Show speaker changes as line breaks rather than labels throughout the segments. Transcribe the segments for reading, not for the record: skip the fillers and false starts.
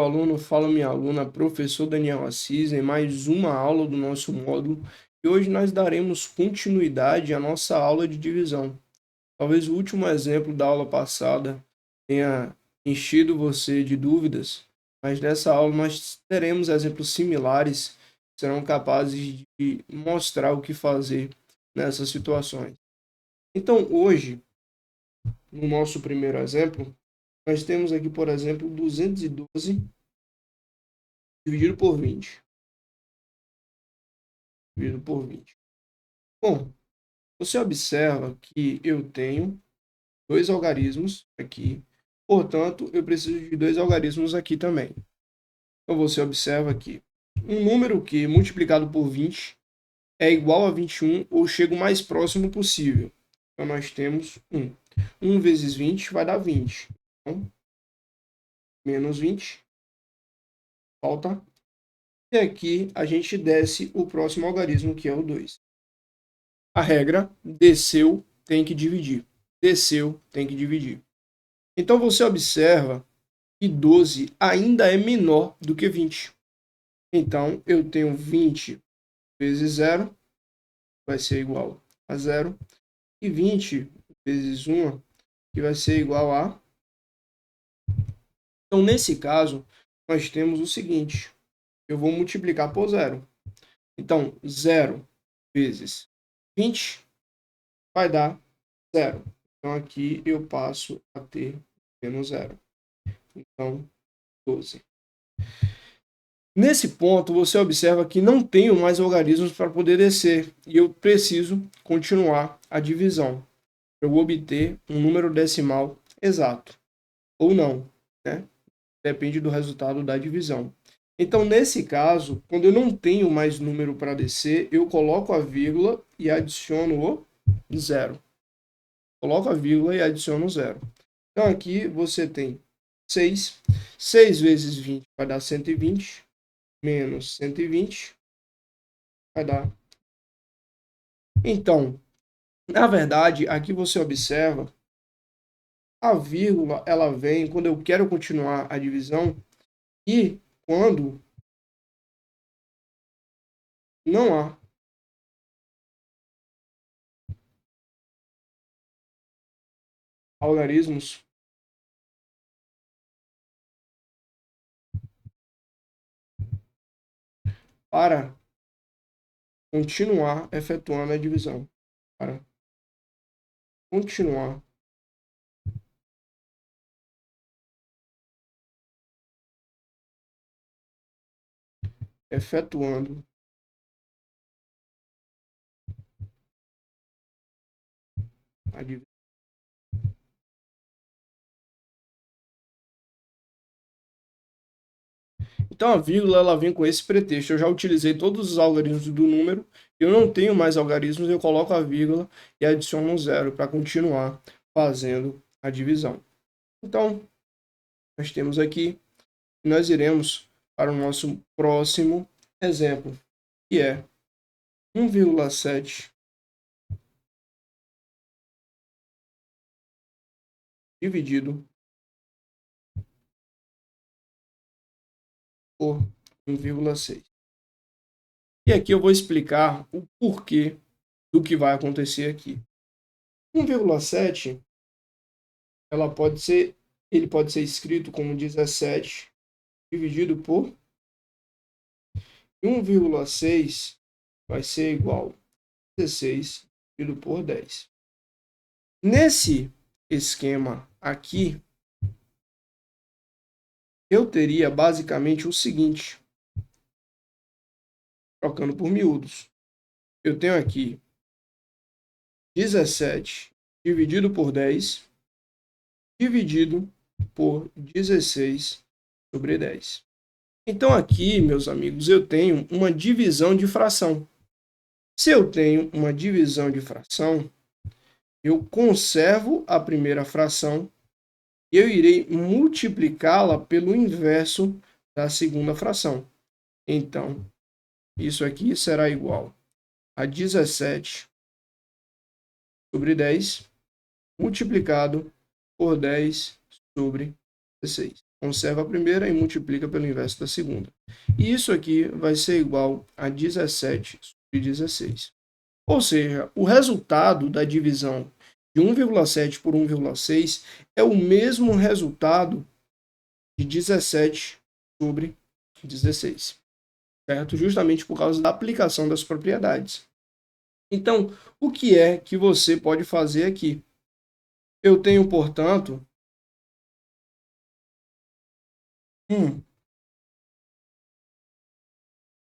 aluno, fala minha aluna, professor Daniel Assis, em mais uma aula do nosso módulo. E hoje nós daremos continuidade à nossa aula de divisão. Talvez o último exemplo da aula passada tenha enchido você de dúvidas, mas nessa aula nós teremos exemplos similares que serão capazes de mostrar o que fazer nessas situações. Então, hoje, no nosso primeiro exemplo, nós temos aqui, por exemplo, 212 dividido por 20. Dividido por 20. Bom, você observa que eu tenho dois algarismos aqui. Portanto, eu preciso de dois algarismos aqui também. Então, você observa que um número que multiplicado por 20 é igual a 21 ou chega o mais próximo possível. Então, nós temos 1. 1 vezes 20 vai dar 20. Então, menos 20. Falta. E aqui a gente desce o próximo algarismo, que é o 2. A regra, desceu, tem que dividir. Desceu, tem que dividir. Então, você observa que 12 ainda é menor do que 20. Então, eu tenho 20 vezes 0, vai ser igual a 0. E 20 vezes 1, que vai ser igual a... Então, nesse caso, nós temos o seguinte. Eu vou multiplicar por 0. Então, 0 vezes 20 vai dar 0. Então, aqui eu passo a ter menos 0. Então, 12. Nesse ponto, você observa que não tenho mais algarismos para poder descer e eu preciso continuar a divisão para eu obter um número decimal exato ou não, né? Depende do resultado da divisão. Então, nesse caso, quando eu não tenho mais número para descer, eu coloco a vírgula e adiciono o 0. Coloco a vírgula e adiciono o 0. Então, aqui você tem 6. 6 vezes 20 vai dar 120. Menos 120 vai dar. Então, na verdade, aqui você observa a vírgula, ela vem quando eu quero continuar a divisão e quando não há algarismos para continuar efetuando a divisão. Para continuar efetuando a divisão. Então a vírgula ela vem com esse pretexto. Eu já utilizei todos os algarismos do número, eu não tenho mais algarismos, eu coloco a vírgula e adiciono um 0 para continuar fazendo a divisão. Então, nós temos aqui, nós iremos para o nosso próximo exemplo, que é 1,7 dividido por 1,6. E aqui eu vou explicar o porquê do que vai acontecer aqui. 1,7 ele pode ser escrito como 17 dividido por 1,6 vai ser igual a 16 dividido por 10. Nesse esquema aqui, eu teria basicamente o seguinte, trocando por miúdos. Eu tenho aqui 17 dividido por 10, dividido por 16 sobre 10. Então aqui, meus amigos, eu tenho uma divisão de fração. Se eu tenho uma divisão de fração, eu conservo a primeira fração e eu irei multiplicá-la pelo inverso da segunda fração. Então, isso aqui será igual a 17 sobre 10 multiplicado por 10 sobre 16. conserva a primeira e multiplica pelo inverso da segunda. E isso aqui vai ser igual a 17 sobre 16. Ou seja, o resultado da divisão de 1,7 por 1,6 é o mesmo resultado de 17 sobre 16, certo? Justamente por causa da aplicação das propriedades. Então, o que é que você pode fazer aqui? Eu tenho, portanto,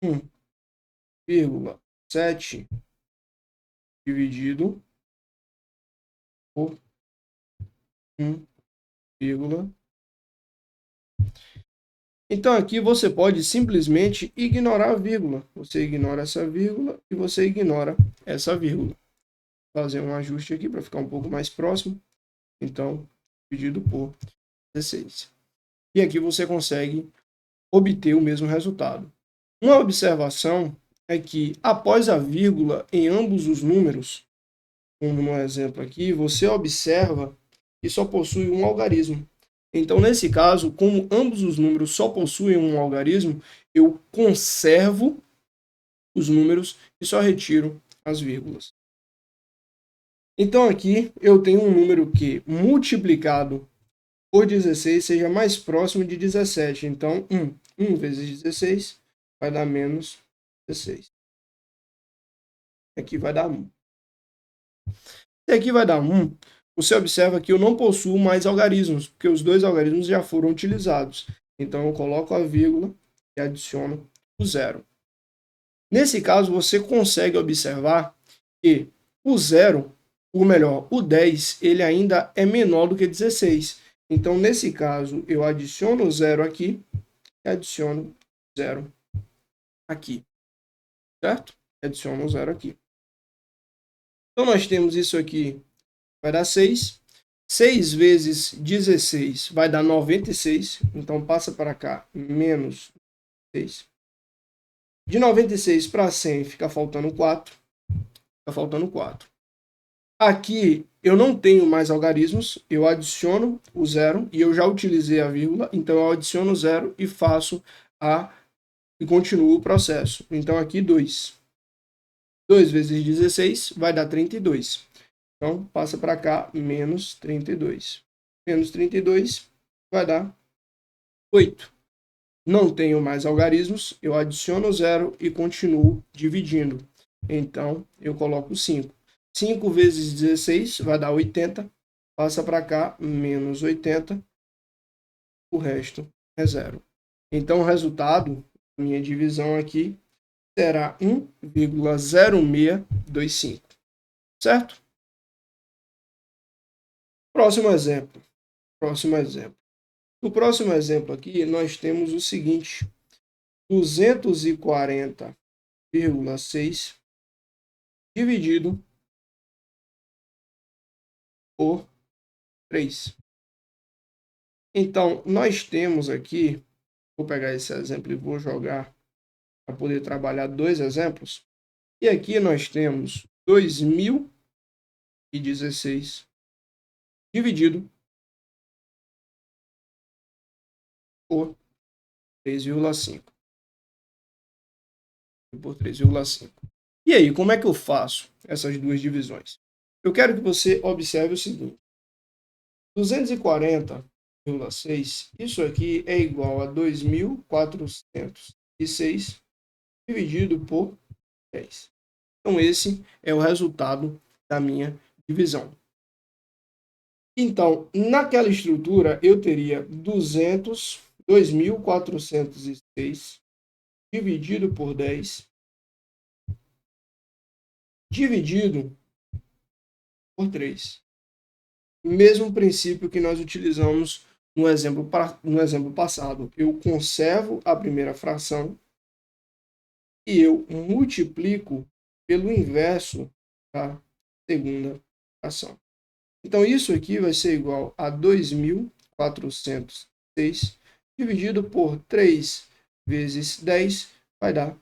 1,7 dividido por 1, então aqui você pode simplesmente ignorar a vírgula. Você ignora essa vírgula e você ignora essa vírgula. Vou fazer um ajuste aqui para ficar um pouco mais próximo. Então, dividido por 16. E aqui você consegue obter o mesmo resultado. Uma observação é que após a vírgula em ambos os números, como no exemplo aqui, você observa que só possui um algarismo. Então, nesse caso, como ambos os números só possuem um algarismo, eu conservo os números e só retiro as vírgulas. Então, aqui eu tenho um número que, multiplicado por 16, seja mais próximo de 17. Então, 1 vezes 16 vai dar menos 16. Aqui vai dar 1. Se aqui vai dar 1, você observa que eu não possuo mais algarismos, porque os dois algarismos já foram utilizados. Então, eu coloco a vírgula e adiciono o zero. Nesse caso, você consegue observar que o zero, ou melhor, o 10, ele ainda é menor do que 16. Então, nesse caso, eu adiciono o zero aqui e adiciono zero aqui, certo? Adiciono o zero aqui. Então, nós temos isso aqui, vai dar 6. 6 vezes 16 vai dar 96. Então, passa para cá, menos 6. De 96 para 100 fica faltando 4. Fica faltando 4. Aqui eu não tenho mais algarismos, eu adiciono o zero e eu já utilizei a vírgula, então eu adiciono o zero e faço e continuo o processo. Então aqui 2. 2 vezes 16 vai dar 32. Então passa para cá, menos 32. Menos 32 vai dar 8. Não tenho mais algarismos, eu adiciono o zero e continuo dividindo. Então eu coloco 5. 5 vezes 16 vai dar 80. Passa para cá, menos 80. O resto é zero. Então, o resultado da minha divisão aqui será 1,0625. Certo? Próximo exemplo. No próximo exemplo aqui, nós temos o seguinte. 240,6 dividido por 3. Então, nós temos aqui, vou pegar esse exemplo e vou jogar para poder trabalhar dois exemplos. E aqui nós temos 2016 dividido por 3,5. Por 3,5. E aí, como é que eu faço essas duas divisões? Eu quero que você observe o seguinte. 240,6, isso aqui é igual a 2.406 dividido por 10. Então, esse é o resultado da minha divisão. Então, naquela estrutura, eu teria 2.406 dividido por 10, dividido por 3. Mesmo princípio que nós utilizamos no exemplo passado. Eu conservo a primeira fração e eu multiplico pelo inverso da segunda fração. Então, isso aqui vai ser igual a 2.406 dividido por 3 vezes 10 vai dar.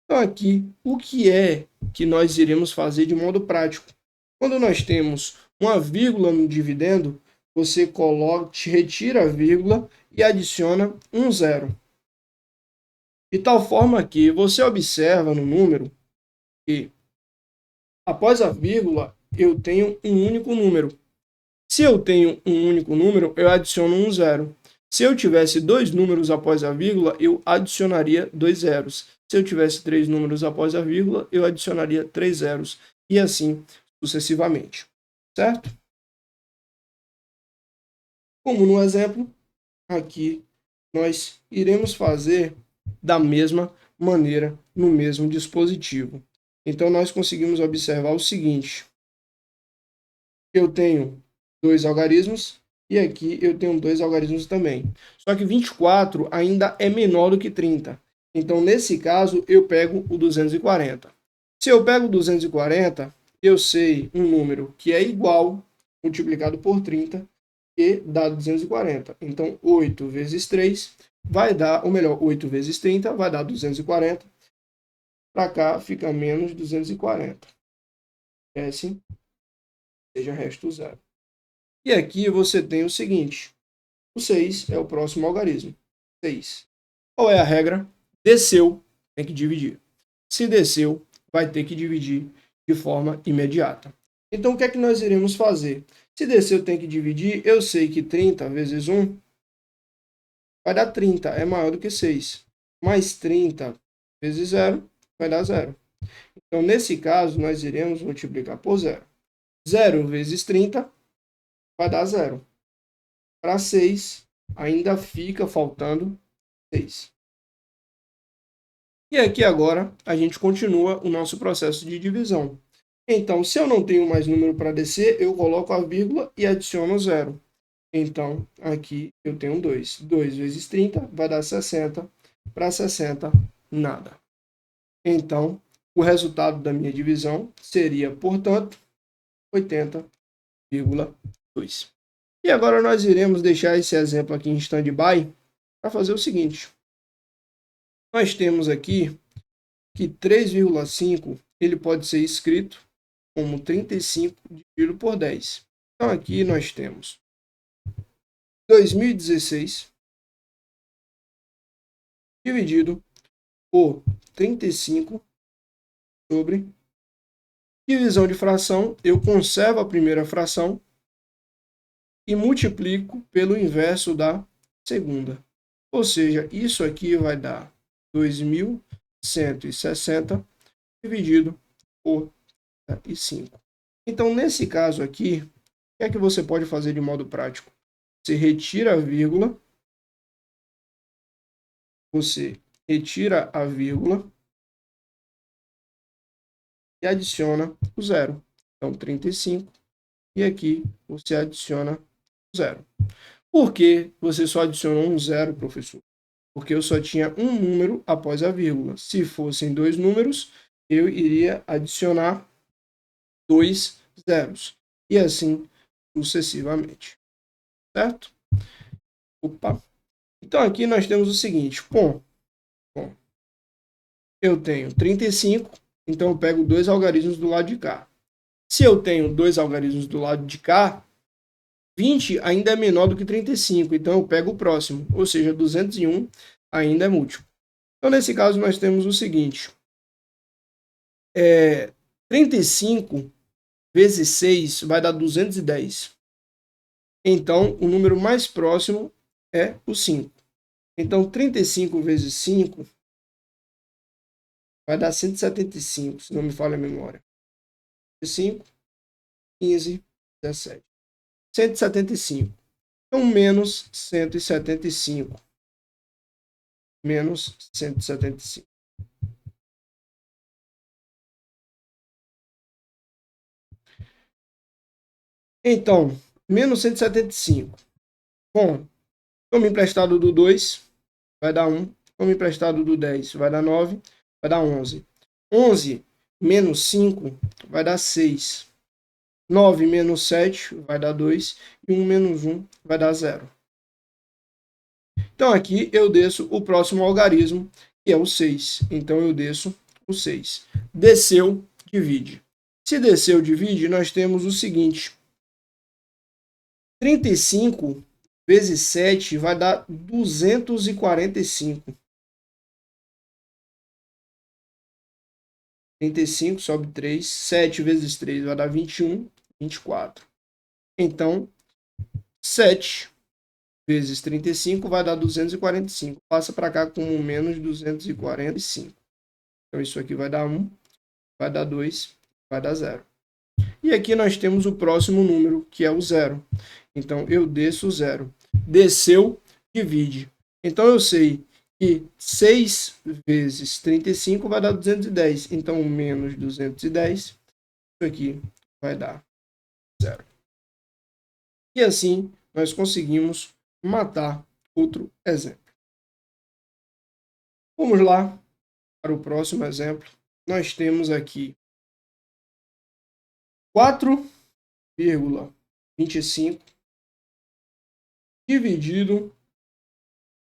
Então, aqui, o que é que nós iremos fazer de modo prático? Quando nós temos uma vírgula no dividendo, você retira a vírgula e adiciona um zero. De tal forma que você observa no número que, após a vírgula, eu tenho um único número. Se eu tenho um único número, eu adiciono um zero. Se eu tivesse dois números após a vírgula, eu adicionaria dois zeros. Se eu tivesse três números após a vírgula, eu adicionaria três zeros. E assim sucessivamente. Certo? Como no exemplo, aqui nós iremos fazer da mesma maneira no mesmo dispositivo. Então, nós conseguimos observar o seguinte. Eu tenho dois algarismos e aqui eu tenho dois algarismos também. Só que 24 ainda é menor do que 30. Então, nesse caso, eu pego o 240. Se eu pego o 240, eu sei um número que é igual, multiplicado por 30, e dá 240. Então, 8 vezes 3 vai dar, ou melhor, 8 vezes 30 vai dar 240. Para cá fica menos 240. Esse seja resto zero. E aqui você tem o seguinte. O 6 é o próximo algarismo. 6. Qual é a regra? Desceu, tem que dividir. Se desceu, vai ter que dividir de forma imediata. Então, o que é que nós iremos fazer? Se desceu, tem que dividir. Eu sei que 30 vezes 1 vai dar 30, é maior do que 6. Mais 30 vezes 0 vai dar 0. Então, nesse caso, nós iremos multiplicar por 0. 0 vezes 30 vai dar 0. Para 6, ainda fica faltando 6. E aqui agora, a gente continua o nosso processo de divisão. Então, se eu não tenho mais número para descer, eu coloco a vírgula e adiciono 0. Então, aqui eu tenho 2. 2 vezes 30 vai dar 60. Para 60, nada. Então, o resultado da minha divisão seria, portanto, 80,2. E agora nós iremos deixar esse exemplo aqui em stand-by para fazer o seguinte. Nós temos aqui que 3,5 ele pode ser escrito como 35 dividido por 10. Então aqui nós temos 2016 dividido por 35 sobre divisão de fração. Eu conservo a primeira fração e multiplico pelo inverso da segunda. Ou seja, isso aqui vai dar 2.160 dividido por 5. Então, nesse caso aqui, o que é que você pode fazer de modo prático? Você retira a vírgula, e adiciona o zero. Então, 35. E aqui você adiciona o zero. Por que você só adicionou um zero, professor? Porque eu só tinha um número após a vírgula. Se fossem dois números, eu iria adicionar dois zeros. E assim sucessivamente. Certo? Opa. Então aqui nós temos o seguinte. Bom, eu tenho 35, então eu pego dois algarismos do lado de cá. Se eu tenho dois algarismos do lado de cá, 20 ainda é menor do que 35, então eu pego o próximo, ou seja, 201 ainda é múltiplo. Então, nesse caso, nós temos o seguinte. 35 vezes 6 vai dar 210. Então, o número mais próximo é o 5. Então, 35 vezes 5 vai dar 175, se não me falha a memória. 5, 15, 17. 175. Então, menos 175. Menos 175. Então, menos 175. Bom, toma emprestado do 2, vai dar 1. Toma emprestado do 10, vai dar 9, vai dar 11. 11 menos 5 vai dar 6. 9 menos 7 vai dar 2. E 1 menos 1 vai dar 0. Então, aqui eu desço o próximo algarismo, que é o 6. Então, eu desço o 6. Desceu, divide. Se desceu, divide, nós temos o seguinte. 35 vezes 7 vai dar 245. 35 sobe 3, 7 vezes 3 vai dar 21, 24. Então, 7 vezes 35 vai dar 245. Passa para cá como menos 245. Então, isso aqui vai dar 1, vai dar 2, vai dar 0. E aqui nós temos o próximo número, que é o 0. Então, eu desço o 0. Desceu, divide. Então, eu sei que 6 vezes 35 vai dar 210. Então, menos 210, isso aqui vai dar 0. E assim, nós conseguimos matar outro exemplo. Vamos lá para o próximo exemplo. Nós temos aqui 4,25 dividido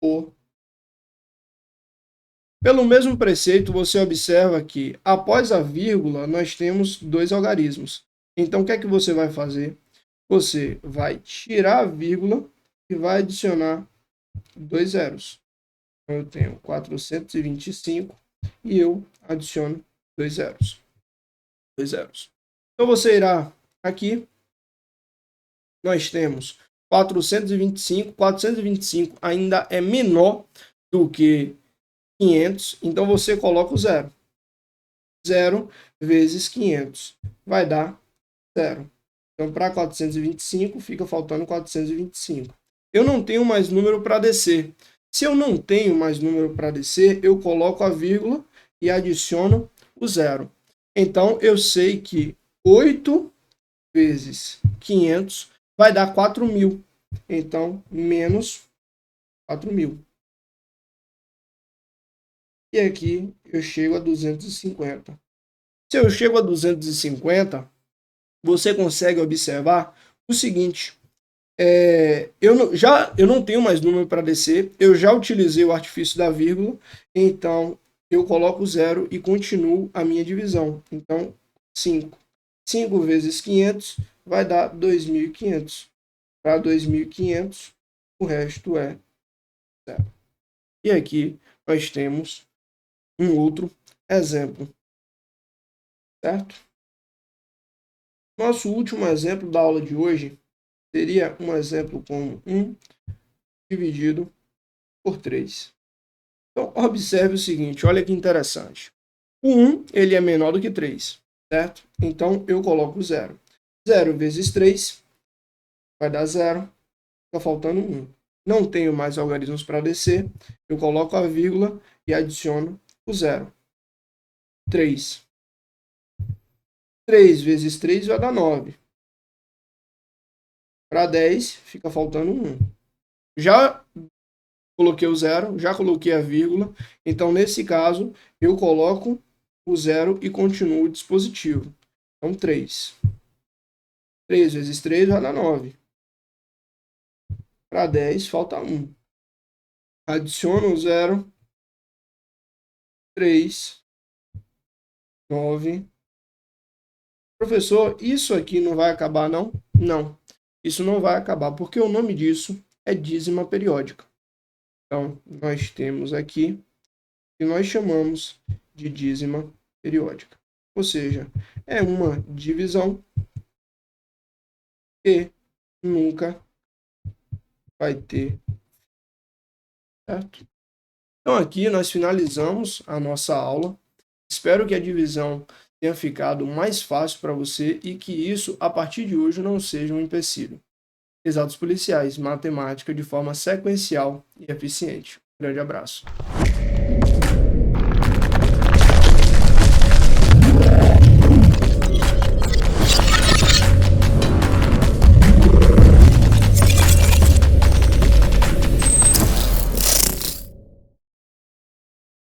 por... Pelo mesmo preceito, você observa que após a vírgula nós temos dois algarismos. Então, o que é que você vai fazer? Você vai tirar a vírgula e vai adicionar dois zeros. Então, eu tenho 425 e eu adiciono dois zeros. Então, você irá aqui, nós temos 425. 425 ainda é menor do que 500, então você coloca o zero. 0 vezes 500 vai dar 0. Então, para 425, fica faltando 425. Eu não tenho mais número para descer. Se eu não tenho mais número para descer, eu coloco a vírgula e adiciono o zero. Então, eu sei que 8 vezes 500 vai dar 4.000. Então, menos 4.000. E aqui eu chego a 250. Se eu chego a 250, você consegue observar o seguinte. Eu não tenho mais número para descer, eu já utilizei o artifício da vírgula, então eu coloco zero e continuo a minha divisão. Então, 5. 5 vezes 500 vai dar 2.500. Para 2.500, o resto é zero. E aqui nós temos um outro exemplo, certo? Nosso último exemplo da aula de hoje seria um exemplo como 1 dividido por 3. Então, observe o seguinte, olha que interessante. O 1 ele é menor do que 3, certo? Então, eu coloco 0. 0 vezes 3 vai dar 0, fica faltando 1. Não tenho mais algarismos para descer, eu coloco a vírgula e adiciono o 0. 3. 3 vezes 3 vai dar 9. Para 10, fica faltando 1. Já coloquei o 0, já coloquei a vírgula. Então, nesse caso, eu coloco o 0 e continuo o dispositivo. Então, 3. 3 vezes 3 vai dar 9. Para 10, falta 1. Adiciono o 0. 3. 9. Professor, isso aqui não vai acabar, não? Não. Isso não vai acabar, porque o nome disso é dízima periódica. Então, nós temos aqui o que nós chamamos de dízima periódica. Ou seja, é uma divisão que nunca vai ter, certo? Então, aqui nós finalizamos a nossa aula. Espero que a divisão tenha ficado mais fácil para você e que isso, a partir de hoje, não seja um empecilho. Exatos policiais, matemática de forma sequencial e eficiente. Grande abraço.